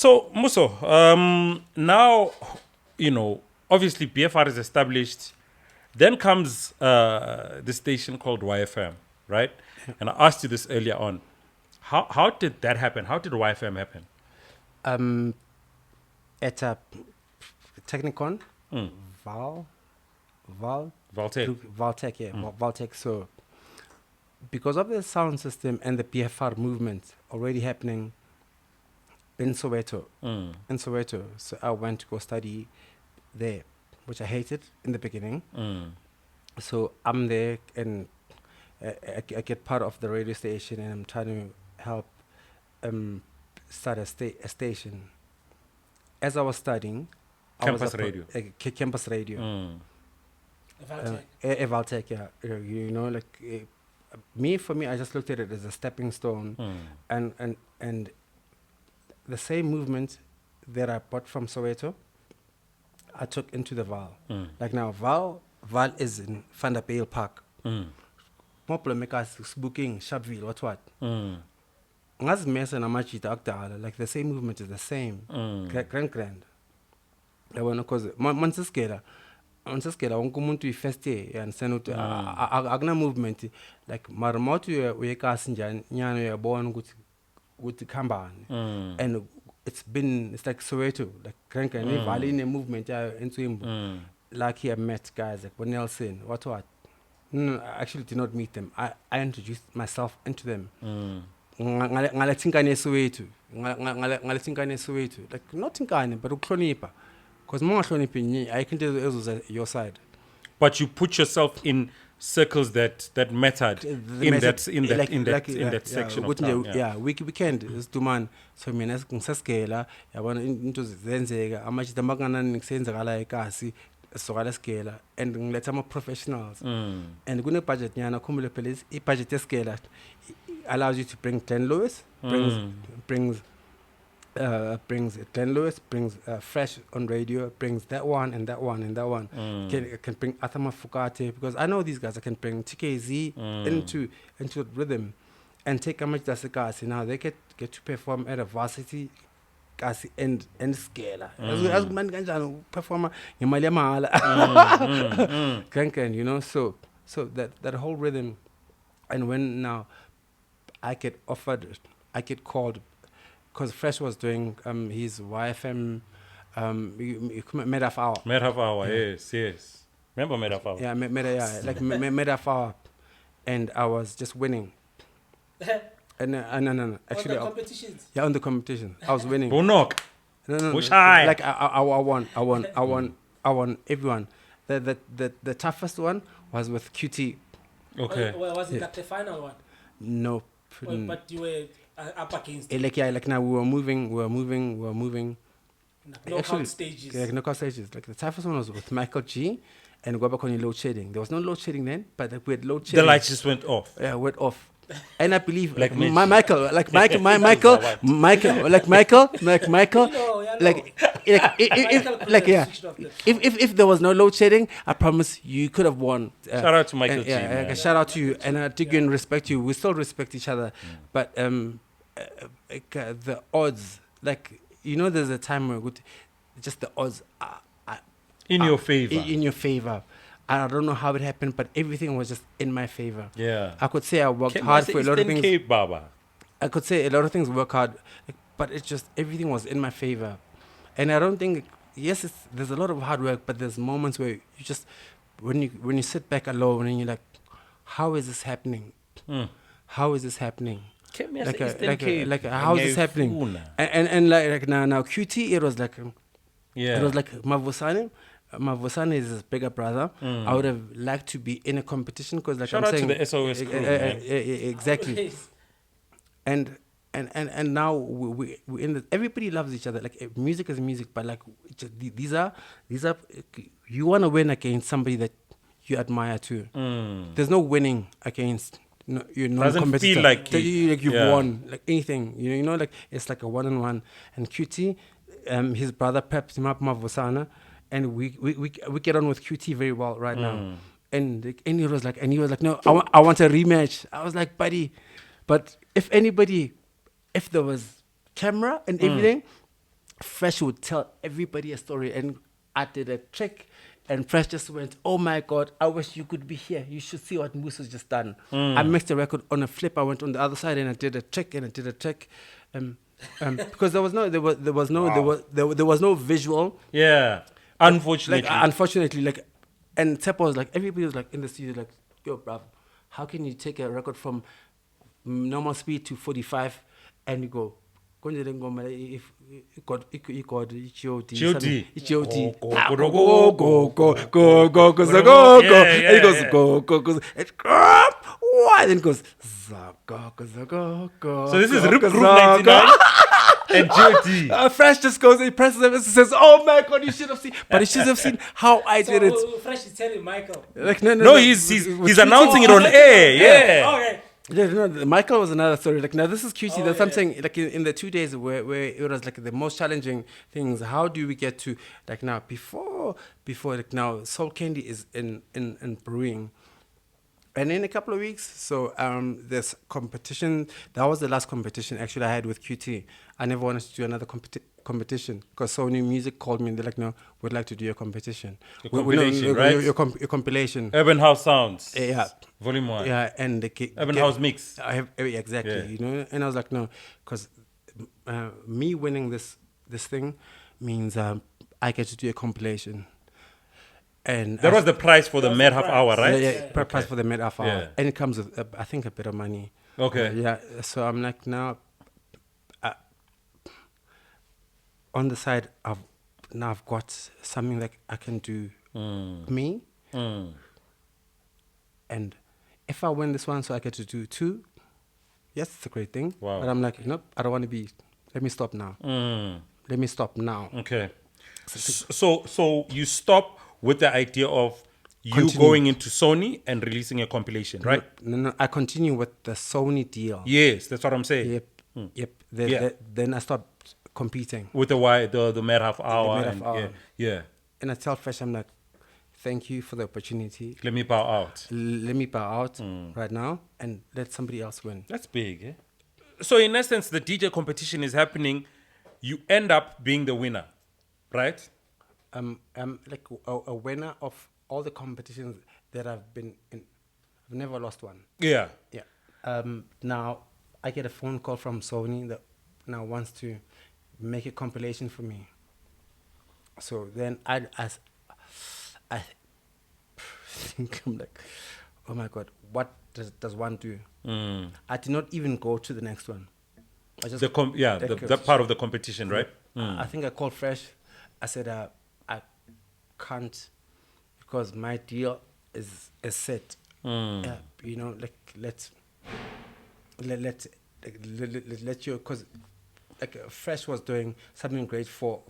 So, Muso, now, obviously BFR is established. Then comes the station called YFM, right? And I asked you this earlier on. How did that happen? How did YFM happen? At a Technicon, Vaal, Valtech. Valtech, yeah, Valtech. So, because of the sound system and the BFR movement already happening in Soweto, so I went to go study there, which I hated in the beginning. So I'm there, and I get part of the radio station, and I'm trying to help start a station. As I was studying, Campus radio. Campus radio. Valtech, yeah. For me, I just looked at it as a stepping stone, and the same movement that I bought from Soweto, I took into the Vaal. Like now, Vaal is in Vanderbijl Park. Moplo make us booking Sharpeville, what. Ngazi mesa na machita akudala, like the same movement is the same. Grand. Because mansiskela wonke umuntu i-first year, you understand ukuthi akuna movement like mara mawuthi uyekasi njani nyana uyabona ukuthi khambani. And it's like Soweto, like Grand Vaal in a movement entwimbo. Like I met guys like Nelson, what. No, I actually did not meet them. I introduced myself into them. Ngale tinkane Soweto, like not tinkane but uklonipa, because more klonipa I can tell you your side. But you put yourself in circles that mattered in that section of town. Yeah, weekend is to man. So mina ngisaskela yabona into zenzeka amachita makana ngisenzakala ekasi sokala skela and ngiletha ama professionals and kune budget nyana khumule phela I budget eskela allows you to bring Glenn Lewis, brings Glenn Lewis, brings Fresh on radio, brings that one and that one and that one. Can bring Athama Fukate, because I know these guys. I can bring TKZ into rhythm and take a much that's now they get to perform at a varsity and scale. As man can perform Yamalia Mahala, so that whole rhythm. And when now I get called, because Fresh was doing his YFM Made of Hour. Yes. Remember Made of Hour? Yeah, Made of Hour. And I was just winning. No. Actually, on the competitions? Yeah, on the competition. I was winning. Bonok. No. Like I won everyone. The toughest one was with QT. Okay. Was it like the final one? No. But you were up against it. Like now we were moving. Knockout stages. Yeah, knockout stages. Like the toughest one was with Michael G and Gwabakoni load shedding. There was no load shedding then, but we had load shedding. The lights just went off. Yeah, went oif I believe like Michael, if there was no load shedding, I promise you could have won. Shout out to Michael G. Yeah, shout out to you, and I dig you and respect you. We still respect each other, but the odds, there's a time where just the odds are in your favor. In your favor. I don't know how it happened, but everything was just in my favor. Yeah. I could say I worked hard for a lot of things. Cape, Baba. I could say a lot of things work hard, but it's just everything was in my favor. And I don't think, there's a lot of hard work, but there's moments where you just, when you sit back alone and you're like, how is this happening? How is this happening? How is this happening? And like now QT, it was like, Mavusane is his bigger brother. I would have liked to be in a competition because, like shout I'm out saying, to the SOS crew, exactly. And now we in the, everybody loves each other. Like music is music, but like these are you want to win against somebody that you admire too. There's no winning against your non-competitor. Doesn't feel like you've won like anything. Like it's like a one-on-one. And QT, his brother peps him up, Mavusana. And we get on with QT very well right now. And he was like, no, I want a rematch. I was like, buddy, but if there was camera and everything, Fresh would tell everybody a story, and I did a trick, and Fresh just went, "Oh my God, I wish you could be here. You should see what Mbuso's just done." I mixed the record on a flip. I went on the other side, and I did a trick, because there was no visual. Yeah. Unfortunately. Unfortunately, and Tepa was like, everybody was like in the studio, like, "Yo, bruv, how can you take a record from normal speed to 45 and you go, if you got HOD, HOD. go, and he goes, go, and why? Then it goes, go. So this is Rip Group 99 and GOD. Fresh just goes, he presses him and says, "Oh my God, you should have seen," but he should have seen how I did it. Fresh is telling Michael. Like No, he's announcing it on air. Yeah. Okay. Yeah, Michael was another story. Like, now this is QC. There's something like in the 2 days where it was like the most challenging things. How do we get to like now before like now Soul Candy is in brewing, and in a couple of weeks. So this competition, that was the last competition actually I had with QT. I never wanted to do another competition because Sony Music called me and they're like, "No, we'd like to do a competition." Compilation, right? Your compilation. Urban House Sounds. Yeah. Volume 1. Yeah, and Urban House Mix. I have exactly, Yeah. you know, and I was like, no, because me winning this thing means I get to do a compilation, and That was the price for the Mad Half Hour, right? yeah, price for the mid half hour, Yeah. and it comes with I think a bit of money. Okay. Yeah, so I'm like now, on the side I've got something that I can do me, and if I win this one, so I get to do 2, yes, it's a great thing. Wow. But I'm like, nope, I don't want to be. Let me stop now. Let me stop now. Okay. So you stop with the idea of you Continue. going into Sony and releasing a compilation, right? No, I continue with the Sony deal. Yes, that's what I'm saying. Yep. Yeah. Then I stopped competing. With the Mad Half Hour. Mad Half and, Hour. Yeah. And I tell Fresh, I'm like, thank you for the opportunity. Let me bow out. Let me bow out right now and let somebody else win. That's big, eh? So in essence, the DJ competition is happening. You end up being the winner, right? I'm like a winner of all the competitions that I've been in. I've never lost one. Yeah. Yeah. Now I get a phone call from Sony that now wants to make a compilation for me. So then I think, I'm like, oh my God, what does one do? I did not even go to the next one. I just that part of the competition, right? I think I called Fresh. I said I can't because my deal is set. Yeah, you know, like let you, because like Fresh was doing something great for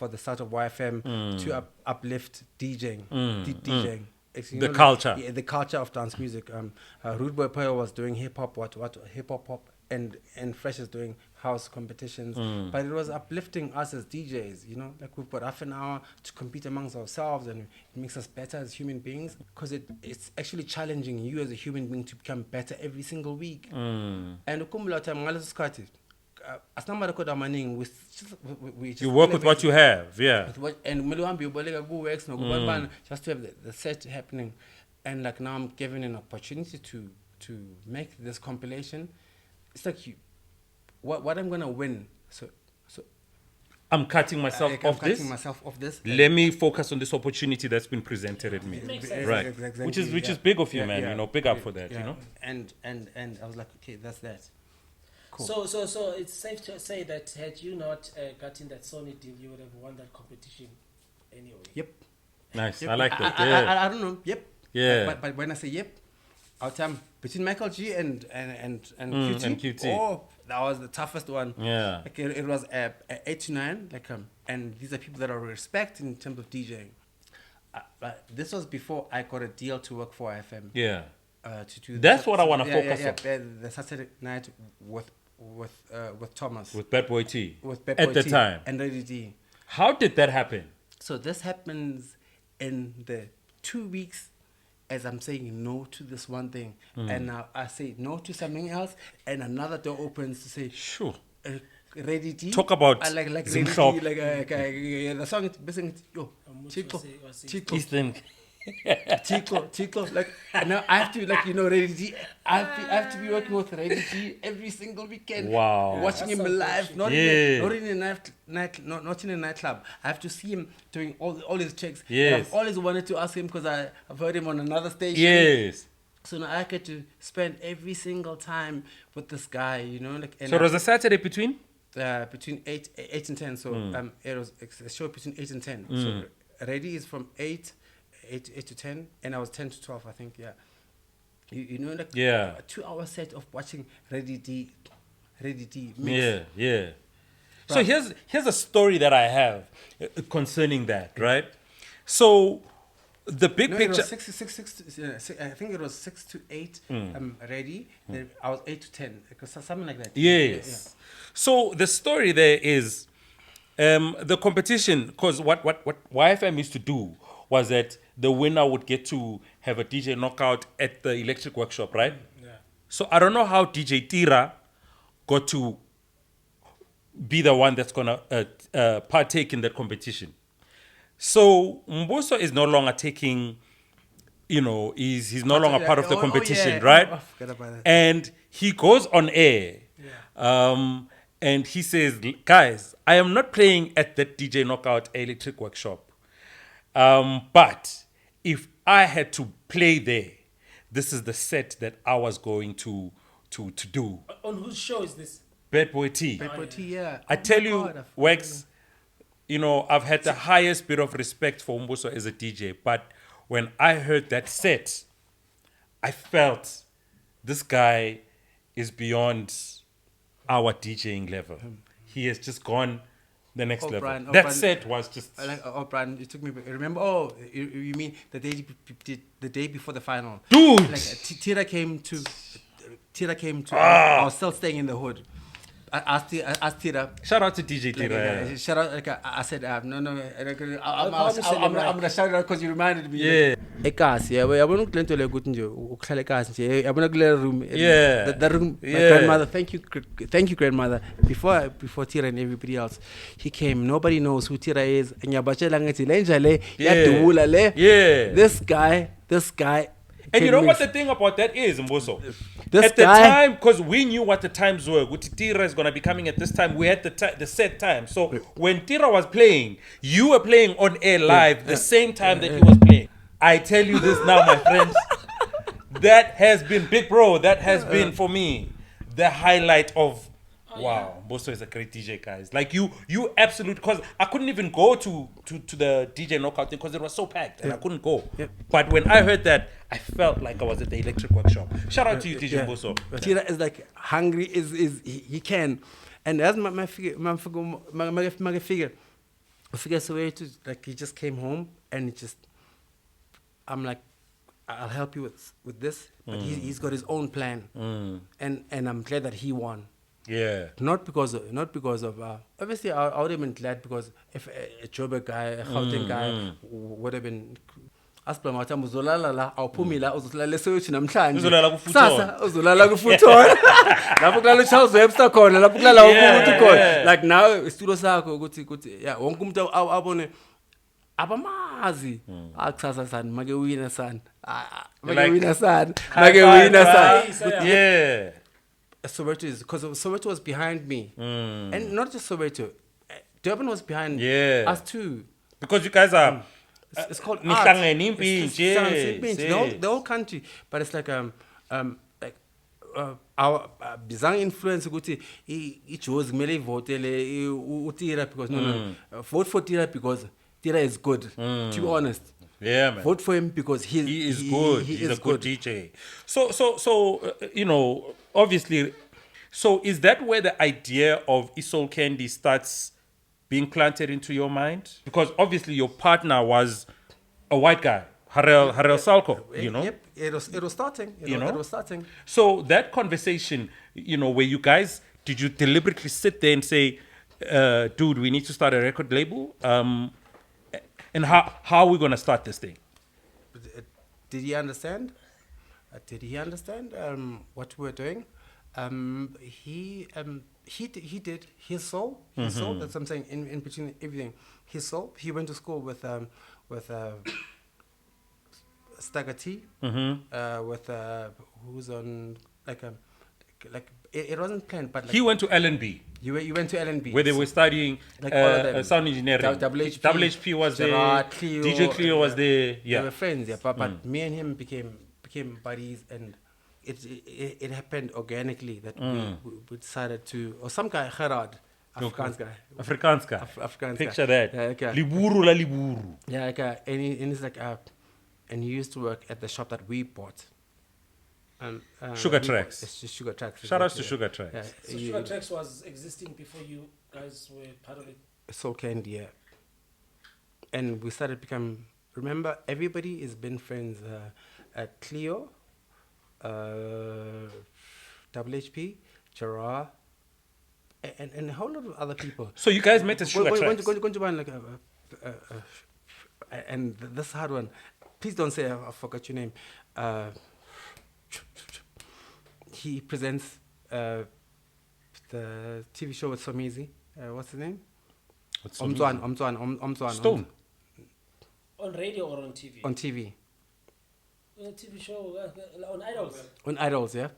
the start of YFM to uplift DJing. DJing. The culture. Like, the culture of dance music. Rude Boy Poyo was doing hip hop, hip hop, and Fresh is doing house competitions. But it was uplifting us as DJs. You know, like we've got half an hour to compete amongst ourselves, and it makes us better as human beings because it's actually challenging you as a human being to become better every single week. And ukumbula time ngaleso sikhathi asinamakhoda amaningi we just You work with what you have, yeah. And kumele uhambe uboleka ku-WVX nokubani just to have the set happening. And like now I'm given an opportunity to make this compilation. It's like what I'm gonna win. So I'm cutting myself off this. myself off this. Let me focus on this opportunity that's been presented at me. Makes sense. Right. Exactly, Which is big of you, Yeah, man. yeah. You know, big up for that, Yeah. you know. And I was like, okay, that's that. Cool. So it's safe to say that had you not gotten that Sony deal, you would have won that competition anyway. Yep. Nice. Yep. I like that. Yeah. I don't know. Yep. Yeah. But when I say yep, our time between Michael G and QT. and QT. Oh, that was the toughest one. Yeah. Like it was 8 to 9. Like and these are people that I respect in terms of DJing. But this was before I got a deal to work for IFM. Yeah. To do That's what I want to focus on. The Saturday night with Thomas. With Bad Boy T. With Bad At Boy the T time. and Lady D. How did that happen? So this happens in the 2 weeks as I'm saying no to this one thing. And now I say no to something else and another door opens to say, Sure. Ready D. Talk about like Ready Zimhlophe. D, the song is basically yo Chico, Chico, Eastern. Chico. Like now I have to Ready D. I have to be working with Ready D every single weekend. Wow. Watching him live, not Yeah. in a not in a nightclub. I have to see him doing all his checks. Yes. And I've always wanted to ask him because I've heard him on another station. Yes. So now I get to spend every single time with this guy, and So it was a Saturday between? between 8 and 10. So it was a show between 8 and 10. So Ready is from 8 to 10, and I was 10 to 12, I think. Yeah, Yeah. a 2-hour set of watching Ready D mix. Yeah. So here's a story that I have concerning that, right? So the big No, picture. it was I think it was 6 to 8. Ready. Then I was 8 to 10, because something like that. Yes. So the story there is the competition, because what YFM used to do was that the winner would get to have a DJ knockout at the electric workshop, right? Yeah. So I don't know how DJ Tira got to be the one that's gonna partake in that competition. So Mbuso is no longer taking, he's no longer part of the competition, right? I forgot about that. And he goes on air, and he says, guys, I am not playing at that DJ Knockout Electric Workshop. But if I had to play there, this is the set that I was going to do. On whose show is this? Bad Boy T. Bad Boy T, yeah. I Oh tell my you, God, Wex, I've had the highest bit of respect for Mbuso as a DJ, but when I heard that set, I felt this guy is beyond our DJing level. He has just gone the next level. Brian, That set was just... Brian, you took me back. Remember, you mean the day before the final? Dude! Like, Tira came to, I was still staying in the hood. I asked Tira. Shout out to DJ Tira. Shout out, I said, no, I'm I'll going to shout it out because you reminded me. Yeah. Ekasi, yabona ukulento le ukuthi nje ukuhlala ekasi nje yabona kule room. Yeah. That room, my Yeah. grandmother, thank you grandmother. Before Tira and everybody else, he came. Nobody knows who Tira is. And yabachela ngathi lenja le yadula le. Yeah. This guy. And you know what the thing about that is, Mbuso? This at the guy- time, because we knew what the times were, Tira is going to be coming at this time, we had the set time. So when Tira was playing, you were playing on air live the same time that he was playing. I tell you this now, my friends. That has been, big bro, that has been for me the highlight of, wow, Mbuso is a great DJ, guys. Like you absolutely, because I couldn't even go to the DJ knockout thing because it was so packed and I couldn't go. But when I heard that, I felt like I was at the electric workshop. Shout out to you, DJ Mbuso. Tira is like hungry, he can. And that's my figure, so like he just came home and I'm like, I'll help you with this, but he's got his own plan, and I'm glad that he won. Yeah. Not because of obviously I would have been glad because if a Joburg guy, a Gauteng guy would have been. Asipla mathamba uzolala la awuphumi la uzolala eSoweto namhlanje Uzolala ku-Futon. Sasa uzolala ku-Futon lapho kulala uCharles Webster khona lapho kulala wonke umuntu khona like now isitulo sakho ukuthi yeah wonke umuntu abone abamazi akusasa sana make wina sana make wina sana make wina sana Yeah. Soweto is because Soweto was behind me and not just Soweto, Durban was behind us too. Because you guys are... It's called Nihlangene art. impintshi, It's yes. the whole country, but it's like our bizarre influence ukuthi iJozi kumele ivotele uTira because no vote for Tira because Tira is good, to be honest. Yeah, man. Vote for him because He is good. He's is a good DJ. So obviously, so is that where the idea of Isol Candy starts being planted into your mind? Because obviously your partner was a white guy, Harel Salko, Yep, it was starting. It was starting. So that conversation, where you guys, did you deliberately sit there and say, dude, we need to start a record label? And how are we going to start this thing? Did he understand? Did he understand what we were doing? He did. He saw. He saw. That's what I'm saying. In between everything, he saw. He went to school with Stagger T. With who's on like it wasn't planned, but like He went to LNB, you went to LNB where they were studying like all of them. sound engineering. WHP, WHP was Gerard, there. Cleo, DJ Cleo was there. They Yeah. were friends, yeah. But me and him became buddies, and it happened organically that we decided to, or some guy, Gerard, Afrikaans guy. Afrikaans guy. Afrikaans Picture guy. that. Yeah, okay. Liburu la liburu. Yeah, okay. And he's like, and he used to work at the shop that we bought. Sugar we Tracks. bought- It's just Sugar Tracks. Shout outs to exactly, Sugar Tracks. Yeah. So Sugar Tracks was existing before you guys were part of it. Soul Candy, yeah. And we started become. Remember, everybody has been friends. At Cleo, WHP, Gerard, and a whole lot of other people. So you guys met at Sugar Tracks. Going to one like and this hard one. Please don't say I forgot your name. He presents the TV show with Somizi. What's his name? Omzwan. Stone. On radio or on TV? On TV. TV show, on Idols. On Idols, yeah.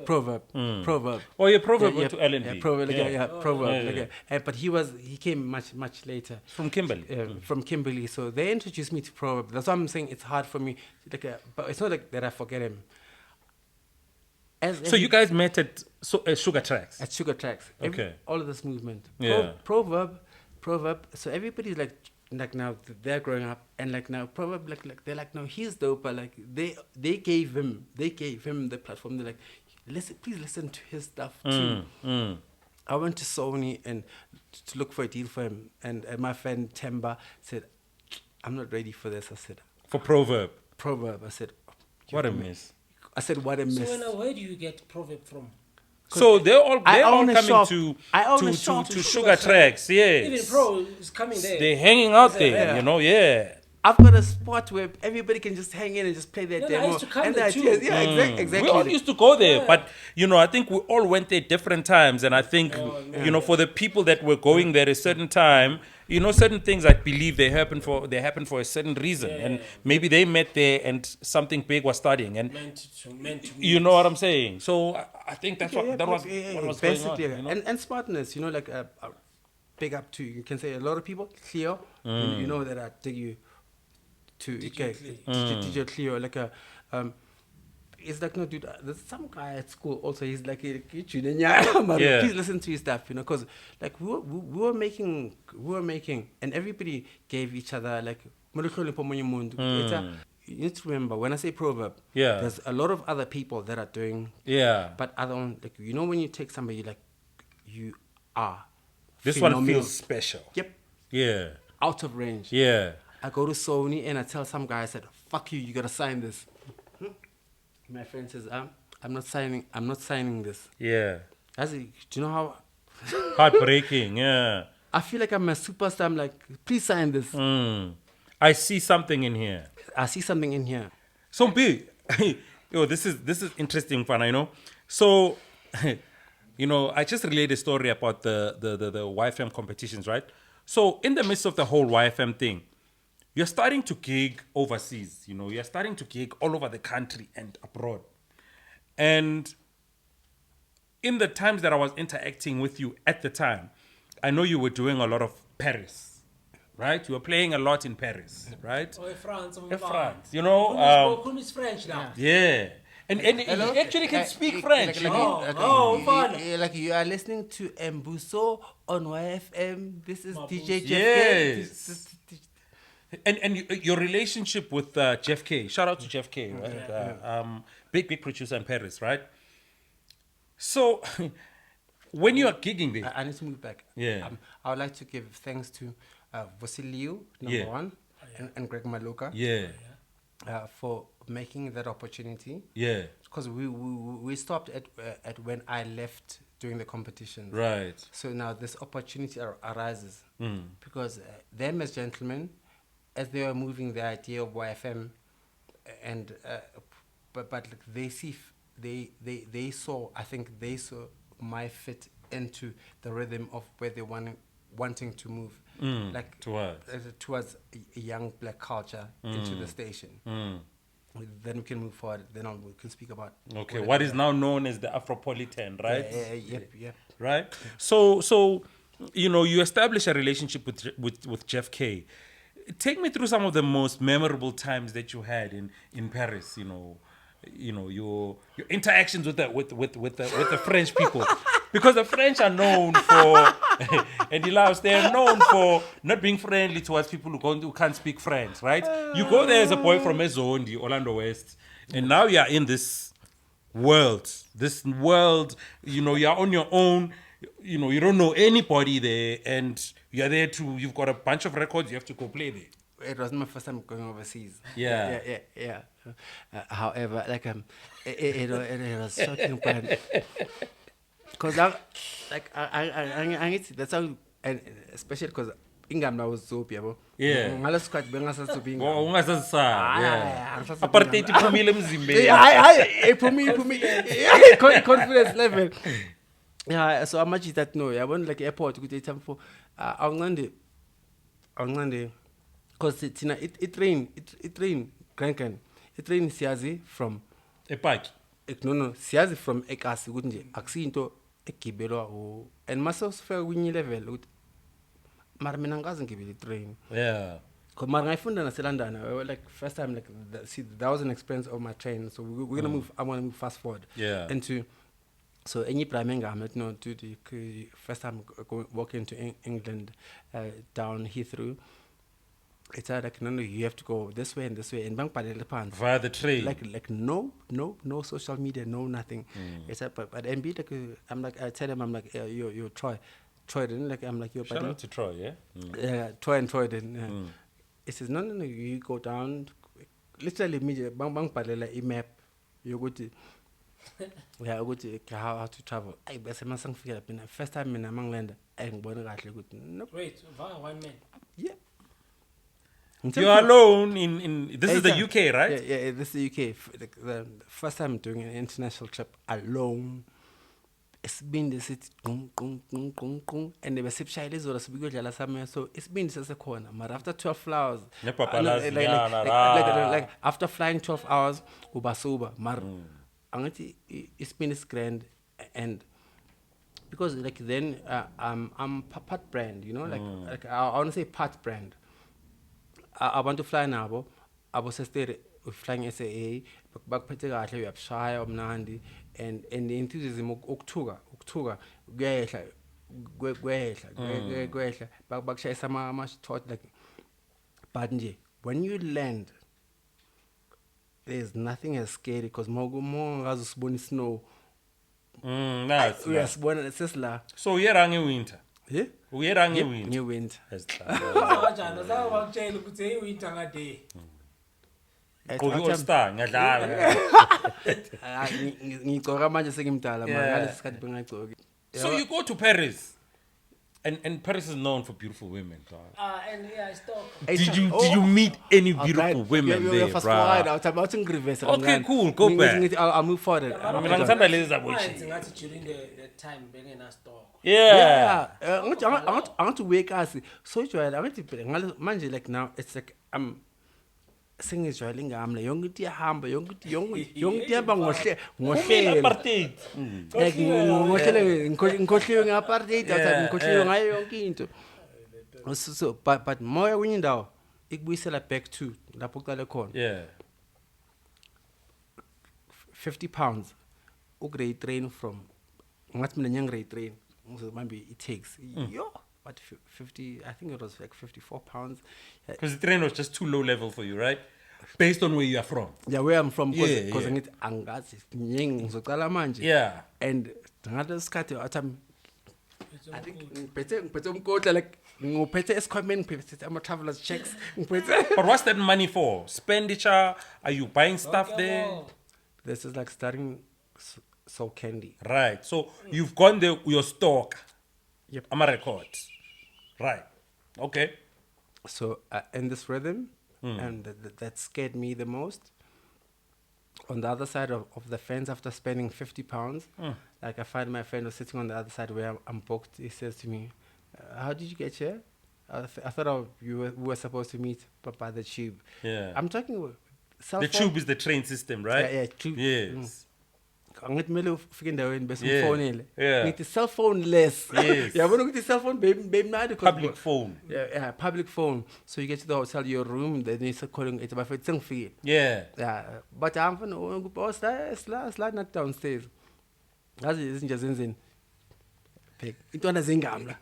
Proverb. Proverb. Oh, yeah, Proverb Yeah, went to LNB. Yeah, Proverb. Yeah, Proverb. Yeah, yeah. Like, but he came much later. From Kimberley. From Kimberley. So they introduced me to Proverb. That's why I'm saying it's hard for me. But it's not like that I forget him. So you guys met at Sugar Tracks. At Sugar Tracks. Okay. All of this movement. Yeah. Proverb. So everybody's like now they're growing up, and like now Proverb like they're like, no, he's dope. But like they gave him the platform. They're like, please listen to his stuff too. I went to Sony and to look for a deal for him, and my friend Temba said, I'm not ready for this. I said, For Proverb. I said, What a miss. I said, what a miss. So where do you get Proverb from? So they're all coming to to Sugar Tracks, yes. Even Pro is coming there. They're hanging out there, Yeah. you know, yeah. I've got a spot where everybody can just hang in and just play their No, I demo. used to come and there the too. ideas. Yeah, exactly. We all used to go there, Yeah. but I think we all went there different times, and I think for the people that were going there a certain time, certain things I believe they happen for a certain reason, and maybe they met there and something big was starting, and meant to you know what I'm saying. So I think that's what was basically, going on. and smartness. Big up to, you can say, a lot of people. Cleo, you know that I dig you to DJ Cleo, like a it's like, no, dude, there's some guy at school also, he's like, please listen to his stuff, because like we were making, and everybody gave each other like, you need to remember, when I say Proverb, there's a lot of other people that are doing, but I don't, like, when you take somebody, like, you are This phenomenal. one feels special. Yep. Yeah. Out of range. Yeah. I go to Sony and I tell some guy, I said, fuck you gotta sign this. My friend says, I'm not signing this. Yeah. Do you know how Heartbreaking, yeah. I feel like I'm a superstar? I'm like, please sign this. I see something in here. I see something in here. So big. This is interesting fun, So I just relayed a story about the YFM competitions, right? So in the midst of the whole YFM thing, you're starting to gig overseas, you're starting to gig all over the country and abroad. And in the times that I was interacting with you at the time, I know you were doing a lot of Paris, right? You were playing a lot in Paris, right? Or France. France, Who is French now? Yeah. And you actually can speak French, Like you are listening to Mbuso on YFM. This is DJ Jeff K. Yes. And your relationship with Jeff K. Shout out to Jeff K. Right? Big producer in Paris, right? So when you are gigging there, I need to move back. Yeah. I would like to give thanks to Vasiliu, number one, and Greg Maloka. Yeah. For making that opportunity. Yeah. Because we stopped at when I left during the competition. Right. So now this opportunity arises because them as gentlemen, as they were moving the idea of YFM, and but like they see they saw, I think they saw my fit into the rhythm of where they wanting to move, like towards a young black culture into the station. Then we can move forward. Then we can speak about what is now known as the Afropolitan, right? Yep. Right. So you establish a relationship with Jeff K. Take me through some of the most memorable times that you had in Paris. Your interactions with the French people, because the French are known for and they're known for not being friendly towards people who can't speak French, right? You go there as a boy from Ezondi, Orlando West, and now you are in this world. You're on your own. You don't know anybody there, and you're there you've got a bunch of records. You have to go play there. It wasn't my first time going overseas. Yeah. However, like it was shocking, because I need to, that's how, and especially because ingam now was so people. Yeah. Ngalas kwat benga sa being. Yeah. Apartheid iphumile emzimbeni. Confidence level. Yeah, so how much is that? No, I want like airport to take time for Anglande, because it rain Kranken, it rain Siazi from Epaki. No, Siazi from Ekasi, wouldn't you? Axinto Ekibelo and Masos fair winning level. Marmenangazan give it train. Yeah. Because my friend and London, like first time, like that was an experience of my train. So we're gonna move. I want to move fast forward. Yeah. So any priming I'm not to the first time walking to England down Heathrow. It's like no, you have to go this way and bank via the train. Like no social media, no nothing. It's but MB I'm like I tell him I'm like you're Troy then like I'm like your shout out to Troy, yeah. Yeah, Troy then. It says no you go down literally media bank a map you go to. Yeah, I go to how to travel. I best must figure out first time in among land and born good. Nope. Wait, one man. Yeah. You're alone in this is the UK, right? Yeah, this is the UK. The first time doing an international trip alone. It's been the city, and the sip shyless or a big jala somewhere. So it's been just a corner. But after 12 hours, like after flying 12 hours, Uba Mar. It's been this grand, and because like then I'm part brand, like I want to say part brand. I want to fly now. I was flying SAA, back Petega, we have shy of Nandi, and the enthusiasm of Oktuga, back shy some much thought like, but when you land, there's nothing as scary because more has born snow. Nice. Yes, born at Sisla. So you're in winter. Yeah? We're in winter. New winter. So you go to Paris. And Paris is known for beautiful women. And yeah, stop. Did you meet any beautiful women there, bro? Okay, cool. Go back. I'll move forward. During the time, bringing us talk. Yeah. I want to wake us. So I want to manage like now. It's like I'm singing Israeli. I'm like young dear hamber, young dear bang Apartheid. Like ngokhiwe apartheid ngokhiwe ngayo yonke into. So but more when indawo ikubuyisela back to lapho kuqale khona. Yeah. £50 ugrade train from ngathi mina ngiyangrade train maybe it takes but 50 I think it was like £54 because the train was just too low level for you, right? Based on where you are from. Yeah, where I'm from, because I need angazi ngizocala manje. Yeah. And ngale sikhathi I think ngiphethe umkotla like ngiphethe esquadman ngiphethe ama travelers checks ngiphethe. But what's that money for? Expenditure? Are you buying stuff there? This is like starting so candy. Right. So you've gone there with your stock. Yep. I'm a record. Right. Okay. So in this rhythm, and that scared me the most. on the other side of the fence after spending £50. Like I find my friend was sitting on the other side where I'm booked. He says to me, "How did you get here?" I thought we were supposed to meet by the tube. Yeah. I'm talking about cell The phone. tube is the train system, right? Yeah, tube. Yes. Angithi kumele ufike endaweni bese Yeah. umfonele. Yeah. Ngithi cellphone less. Yes. Yabona ukuthi cellphone bemnandi Public phone. Yeah, public phone. So you get to the hotel, your room, then you start calling it about sengifike. Yeah. Yeah, but I'm going slide not downstairs. That's izinto zenzeni. Big. Intwana zengamla.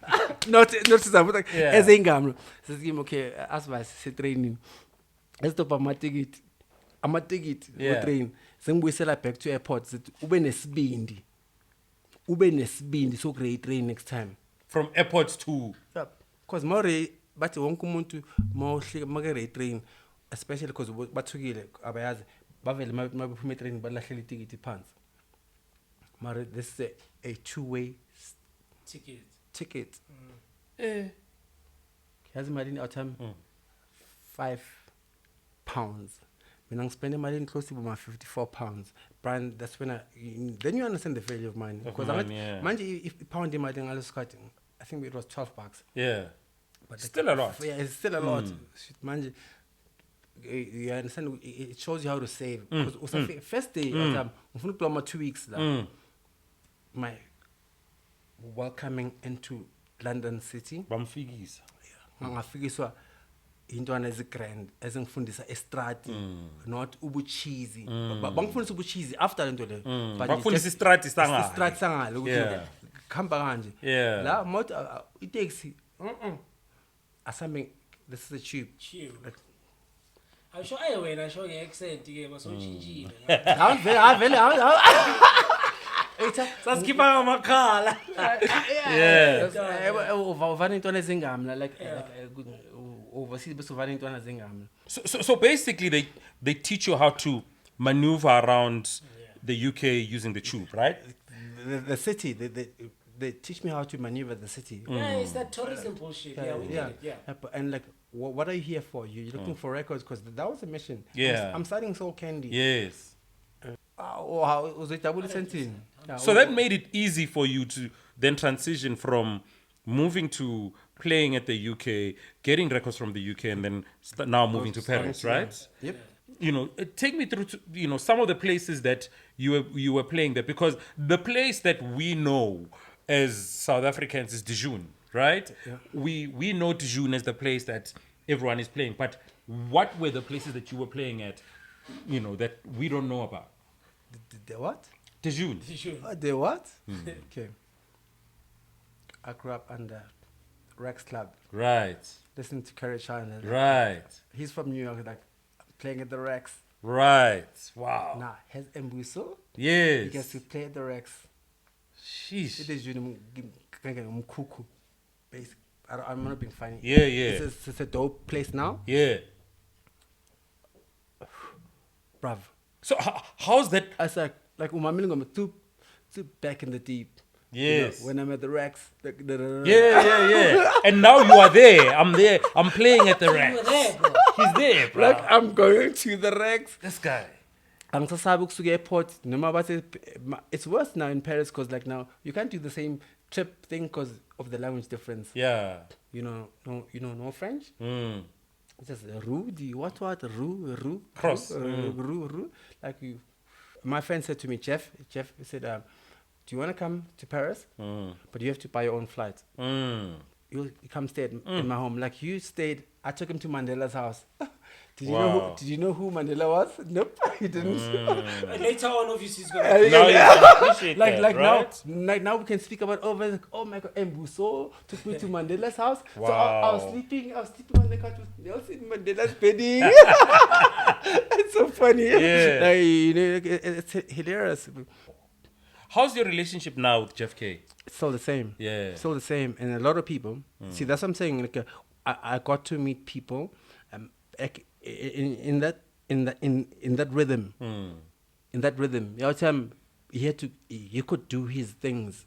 Not sizabona Yeah. ezengamla. Sizikim okay, asba se training. Estop amatikiti. Amatikiti Yeah. go train. Sengibuyisela back to airport sithi ube nesibindi. Ube nesibindi so great train next time. From airport to Yeah, because more bathi wonke umuntu mawuhlika make train, especially because bathukile abayazi bavele mabephuma train balahlela itikiti phansi. Mara this is a two-way ticket. Yazi imali awuthami £5. Mina ngispende imali close to £54. Brian, that's when then you understand the value of money. Because yeah. manje if pound imali ngalesikhathi, I think it was $12. yeah. But Still a lot. Yeah, it's still a lot. Shit, manje, you understand? It shows you how to save. Because first day, I'm going 2 weeks. My welcoming into London City. Bamfikisa. Ngafikiswa intwana ezigrand ezingifundisa estrati not ubucheesy. Bangifundisa ubucheesy after lento le. Bafundisa istrati sangalo. Istrati sangalo ukuthi khamba kanje. Yeah. La mot itaxi. Asambe this is a tube. Like, I'm sure I went. I show you accent. You gave us so chingy. Saskipanga makhala. Yeah. Uvana intwana ezingamla like overseas bese uvana intwana ezingamla. So basically they teach you how to maneuver around the UK using the tube, right? The city, they teach me how to maneuver the city. Yeah, it's that tourism bullshit. Yeah, we get it. Yeah. And like, what are you here for? You're looking for records because that was the mission. Yeah. I'm studying Soul Candy. Yes. How was it double sentence? So that made it easy for you to then transition from moving to playing at the UK, getting records from the UK, and then now moving to Paris, right? Yep. You know, take me through to, you know, some of the places that you were playing there, because the place that we know as South Africans is Dijon, right? Yeah. We know Dijon as the place that everyone is playing, but what were the places that you were playing at, you know, that we don't know about? The what? Dijon. The what? Okay. I grew up under Rex Club. Right. Listening to Curry China. Right. He's from New York, like playing at the Rex. Right. Wow. Now, has Mbuso. Yes. He gets to play at the Rex. Sheesh. It is Mkuku. Basically, I'm not being funny. Yeah, yeah. It's a dope place now. Yeah. Bruv. So how's that? I said, like, too back in the deep. Yes. You know, when I'm at the Rex. Yeah. And now you are there. I'm there. I'm playing at the Rex. He's there, bro. Like, I'm going to the Rex. This guy. Angisasabi ukusuka airport noma bathi it's worse now in Paris because like now you can't do the same trip thing because of the language difference. Yeah. No French. It's just Rudy, what Ru Cross. Ru. Like you, my friend said to me, Jeff said, do you want to come to Paris? But you have to buy your own flight. You come stay in my home. Like you stayed. I took him to Mandela's house. Did you know who Mandela was? Nope, he didn't. Later on, obviously, he's gonna. Now you appreciate that, right? now we can speak about oh my God, Mbuso took me to Mandela's house. Wow. So I was sleeping on the couch with Nelson Mandela's bedding. It's so funny. Yeah. Like, it's hilarious. How's your relationship now with Jeff K? It's still the same. Yeah. Still the same. And a lot of people, see, that's what I'm saying. Like, I got to meet people in that rhythm. In that rhythm. You know, he could do his things.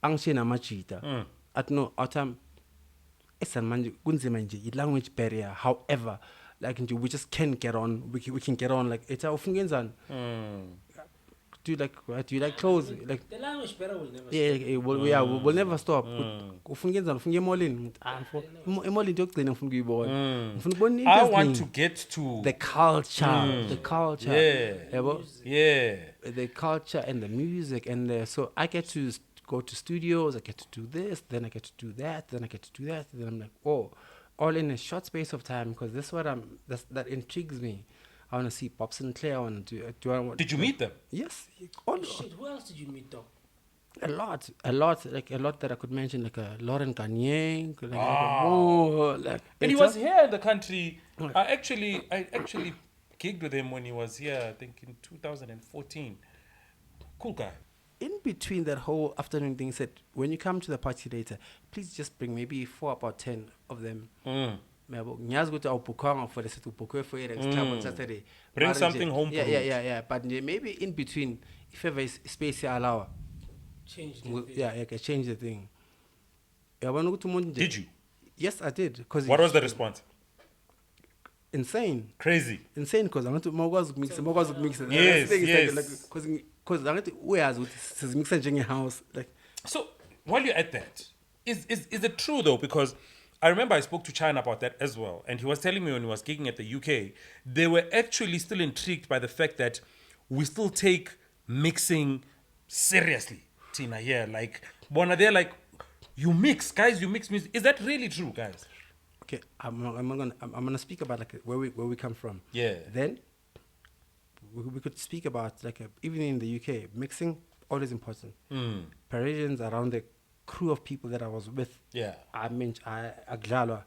Angshina machita. At no autumn, it's a language barrier. However, like we just can get on. We can get on. Like it's our fungenzan. Do you like what? Do you like clothes? Like the language better will never yeah, stop. we'll never stop. Ufungenzan, ufunge emolini. Emolini yokugcina ngifuna ukuyibona. Ngifuna ukubona into I want eziningi. to get to The culture, the culture. Yeah. Yabo? Yeah. The culture and the music so I get to go to studios, I get to do this, then I get to do that, then I get to do that, then I'm like, oh, all in a short space of time, because this is what that intrigues me. I want to see Bob Sinclair. I want to Did you meet them? Yes, Shit, who else did you meet, dog? a lot, like a lot that I could mention, like Lauren Garnier, And he was here in the country. I actually gigged with him when he was here, I think in 2014. Cool guy. In between that whole afternoon thing, he said, when you come to the party later, please just bring maybe 4 about 10 of them. Ngiyazi ukuthi awubhukhanga for the sithi ubhukwe for next time on Saturday. Bring Mara something nje- home Yeah. But maybe in between, if ever is space allow, Change the thing. I can change the thing. Yabona ukuthi umuntu nje- Did you? Yes, I did. What was the response? Insane. Crazy. Insane because angathi mawukwazi ukmix. Yes, yes. Because angathi uyazi ukuthi sizimixa njenge-house. Like, So while you're at that, is it true though? Because I remember I spoke to China about that as well, and he was telling me when he was gigging at the UK, they were actually still intrigued by the fact that we still take mixing seriously. Tina, yeah, like Bona, they're like, you mix, guys, you mix music. Is that really true, guys? okay, I'm gonna speak about like where we come from. Yeah. Then we could speak about like even in the UK, mixing always important. Parisians around the crew of people that I was with. Yeah. I mean, Aglalwa,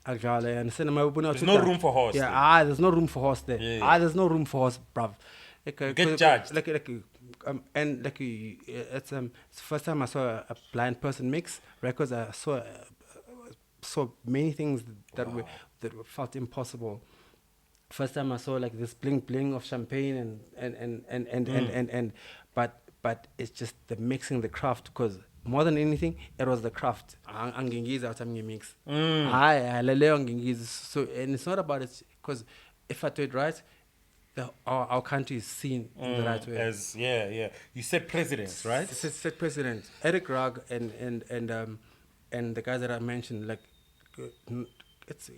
and cinema. There's no room for horse Yeah, there. there's no room for horse there. Yeah. There's no room for horse, bruv. Like, get judged. And like it's the first time I saw a blind person mix records. I saw many things that felt impossible. First time I saw like this bling of champagne and but it's just the mixing, the craft, because more than anything it was the craft. Angingiza out mix. So and it's not about it, because if I do it right, our country is seen in the right way. As yeah. You said presidents, right? Said President Eric Rugg and the guys that I mentioned, like it's do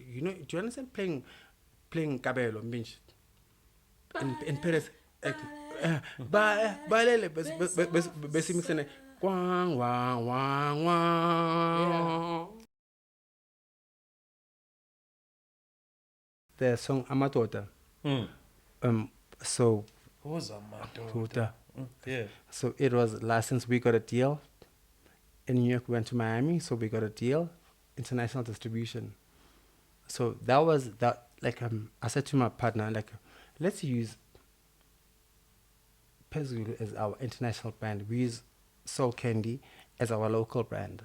you understand playing Kabelo Minch in Paris, like balele basi mixing wang wang wang wang. The song Amatota. So What was Amado? Tota. Yeah. So it was licensed. We got a deal. In New York, we went to Miami, so we got a deal, international distribution. So that was that. Like I said to my partner, like, let's use Pezulu as our international brand. We use Soul Candy as our local brand.